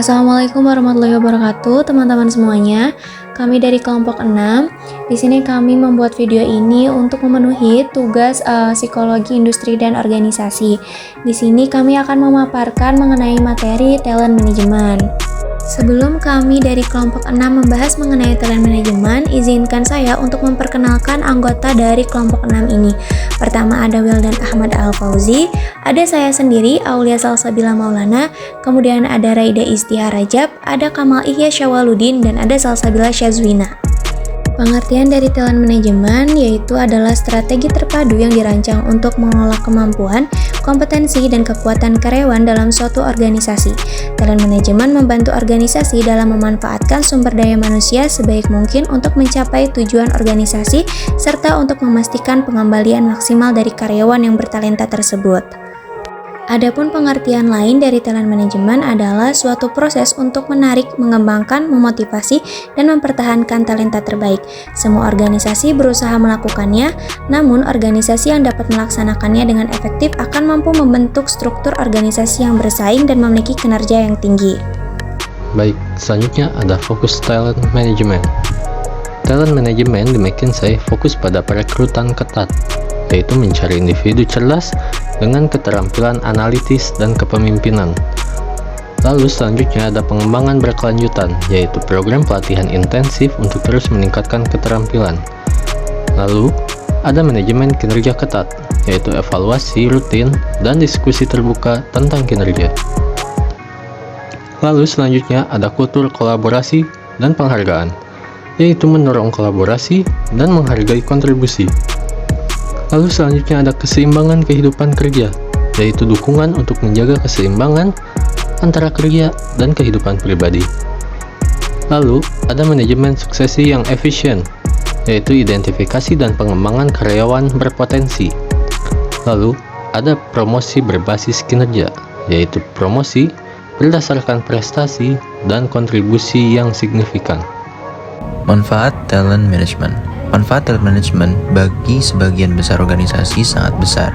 Assalamualaikum warahmatullahi wabarakatuh, teman-teman semuanya. Kami dari kelompok 6. Di sini kami membuat video ini untuk memenuhi tugas psikologi industri dan organisasi. Di sini kami akan memaparkan mengenai materi talent management. Sebelum kami dari kelompok 6 membahas mengenai talent management, izinkan saya untuk memperkenalkan anggota dari kelompok 6 ini. Pertama ada Wildan Ahmad Al-Fauzi, ada saya sendiri Aulia Salsabila Maulana, kemudian ada Raida Istihar Rajab, ada Kamal Ihya Syawaludin, dan ada Salsabila Syazwina. Pengertian dari talent management yaitu adalah strategi terpadu yang dirancang untuk mengolah kemampuan, kompetensi, dan kekuatan karyawan dalam suatu organisasi. Talent management membantu organisasi dalam memanfaatkan sumber daya manusia sebaik mungkin untuk mencapai tujuan organisasi serta untuk memastikan pengembalian maksimal dari karyawan yang bertalenta tersebut. Adapun pengertian lain dari talent management adalah suatu proses untuk menarik, mengembangkan, memotivasi, dan mempertahankan talenta terbaik. Semua organisasi berusaha melakukannya, namun organisasi yang dapat melaksanakannya dengan efektif akan mampu membentuk struktur organisasi yang bersaing dan memiliki kinerja yang tinggi. Baik, selanjutnya ada fokus talent management. Talent management di McKinsey fokus pada perekrutan ketat, yaitu mencari individu cerdas dengan keterampilan analitis dan kepemimpinan. Lalu selanjutnya ada pengembangan berkelanjutan, yaitu program pelatihan intensif untuk terus meningkatkan keterampilan. Lalu ada manajemen kinerja ketat, yaitu evaluasi rutin dan diskusi terbuka tentang kinerja. Lalu selanjutnya ada kultur kolaborasi dan penghargaan, yaitu mendorong kolaborasi dan menghargai kontribusi. Lalu selanjutnya ada keseimbangan kehidupan kerja, yaitu dukungan untuk menjaga keseimbangan antara kerja dan kehidupan pribadi. Lalu ada manajemen suksesi yang efisien, yaitu identifikasi dan pengembangan karyawan berpotensi. Lalu ada promosi berbasis kinerja, yaitu promosi berdasarkan prestasi dan kontribusi yang signifikan. Manfaat talent management. Manfaat talent management bagi sebagian besar organisasi sangat besar.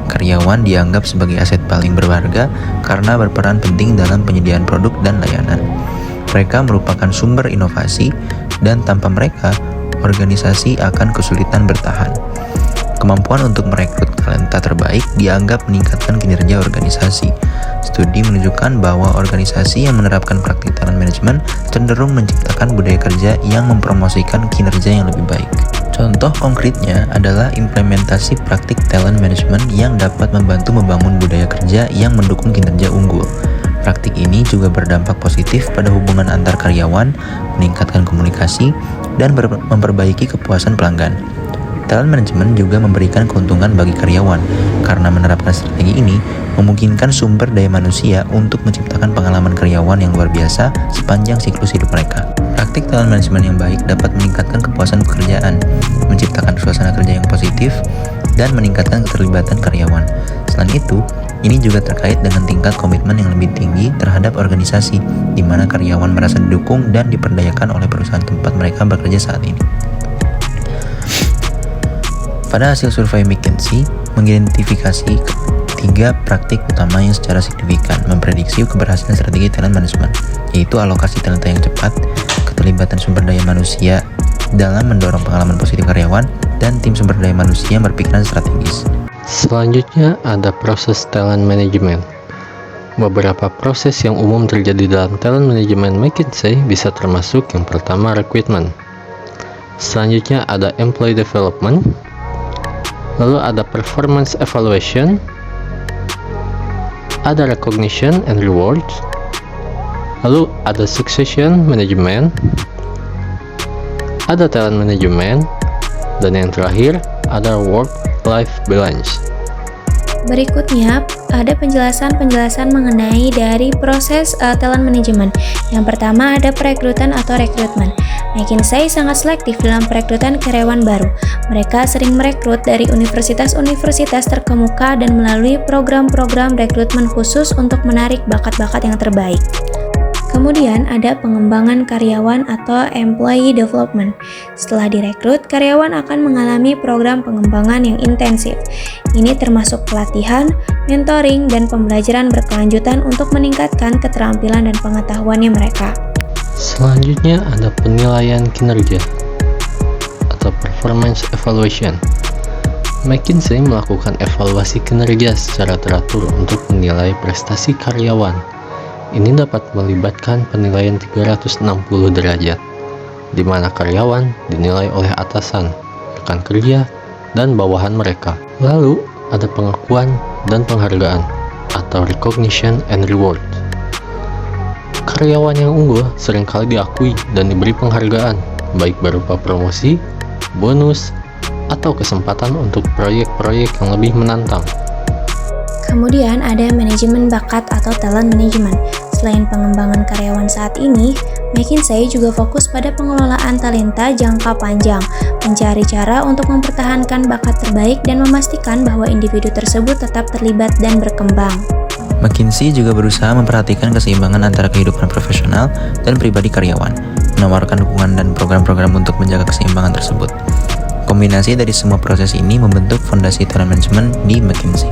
Karyawan dianggap sebagai aset paling berharga karena berperan penting dalam penyediaan produk dan layanan. Mereka merupakan sumber inovasi dan tanpa mereka, organisasi akan kesulitan bertahan. Kemampuan untuk merekrut talenta terbaik dianggap meningkatkan kinerja organisasi. Studi menunjukkan bahwa organisasi yang menerapkan praktik talent management cenderung menciptakan budaya kerja yang mempromosikan kinerja yang lebih baik. Contoh konkretnya adalah implementasi praktik talent management yang dapat membantu membangun budaya kerja yang mendukung kinerja unggul. Praktik ini juga berdampak positif pada hubungan antar karyawan, meningkatkan komunikasi, dan memperbaiki kepuasan pelanggan. Talent management juga memberikan keuntungan bagi karyawan, karena menerapkan strategi ini memungkinkan sumber daya manusia untuk menciptakan pengalaman karyawan yang luar biasa sepanjang siklus hidup mereka. Praktik talent management yang baik dapat meningkatkan kepuasan pekerjaan, menciptakan suasana kerja yang positif, dan meningkatkan keterlibatan karyawan. Selain itu, ini juga terkait dengan tingkat komitmen yang lebih tinggi terhadap organisasi, di mana karyawan merasa didukung dan diperdayakan oleh perusahaan tempat mereka bekerja saat ini. Pada hasil survei McKinsey mengidentifikasi tiga praktik utama yang secara signifikan memprediksi keberhasilan strategi talent management, yaitu alokasi talenta yang cepat, keterlibatan sumber daya manusia dalam mendorong pengalaman positif karyawan, dan tim sumber daya manusia yang berpikiran strategis. Selanjutnya ada proses talent management. Beberapa proses yang umum terjadi dalam talent management McKinsey bisa termasuk yang pertama recruitment. Selanjutnya ada employee development. Lalu ada performance evaluation, ada recognition and rewards, lalu ada succession management, ada talent management, dan yang terakhir ada work-life balance. Berikutnya, ada penjelasan mengenai dari proses talent management. Yang pertama ada perekrutan atau rekrutmen. McKinsey sangat selektif dalam perekrutan karyawan baru. Mereka sering merekrut dari universitas-universitas terkemuka dan melalui program-program rekrutmen khusus untuk menarik bakat-bakat yang terbaik. Kemudian ada pengembangan karyawan atau employee development. Setelah direkrut, karyawan akan mengalami program pengembangan yang intensif. Ini termasuk pelatihan, mentoring, dan pembelajaran berkelanjutan untuk meningkatkan keterampilan dan pengetahuannya mereka. Selanjutnya ada penilaian kinerja atau performance evaluation. McKinsey melakukan evaluasi kinerja secara teratur untuk menilai prestasi karyawan. Ini dapat melibatkan penilaian 360 derajat, di mana karyawan dinilai oleh atasan, rekan kerja, dan bawahan mereka. Lalu, ada pengakuan dan penghargaan atau recognition and reward. Karyawan yang unggul seringkali diakui dan diberi penghargaan, baik berupa promosi, bonus, atau kesempatan untuk proyek-proyek yang lebih menantang. Kemudian ada manajemen bakat atau talent management. Selain pengembangan karyawan saat ini, McKinsey juga fokus pada pengelolaan talenta jangka panjang, mencari cara untuk mempertahankan bakat terbaik dan memastikan bahwa individu tersebut tetap terlibat dan berkembang. McKinsey juga berusaha memperhatikan keseimbangan antara kehidupan profesional dan pribadi karyawan, menawarkan dukungan dan program-program untuk menjaga keseimbangan tersebut. Kombinasi dari semua proses ini membentuk fondasi talent management di McKinsey.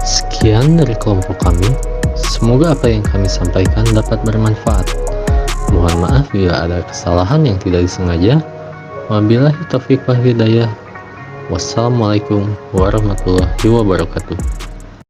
Sekian dari kelompok kami. Semoga apa yang kami sampaikan dapat bermanfaat. Mohon maaf bila ada kesalahan yang tidak disengaja. Wabillahi taufiq wal hidayah. Wassalamualaikum warahmatullahi wabarakatuh.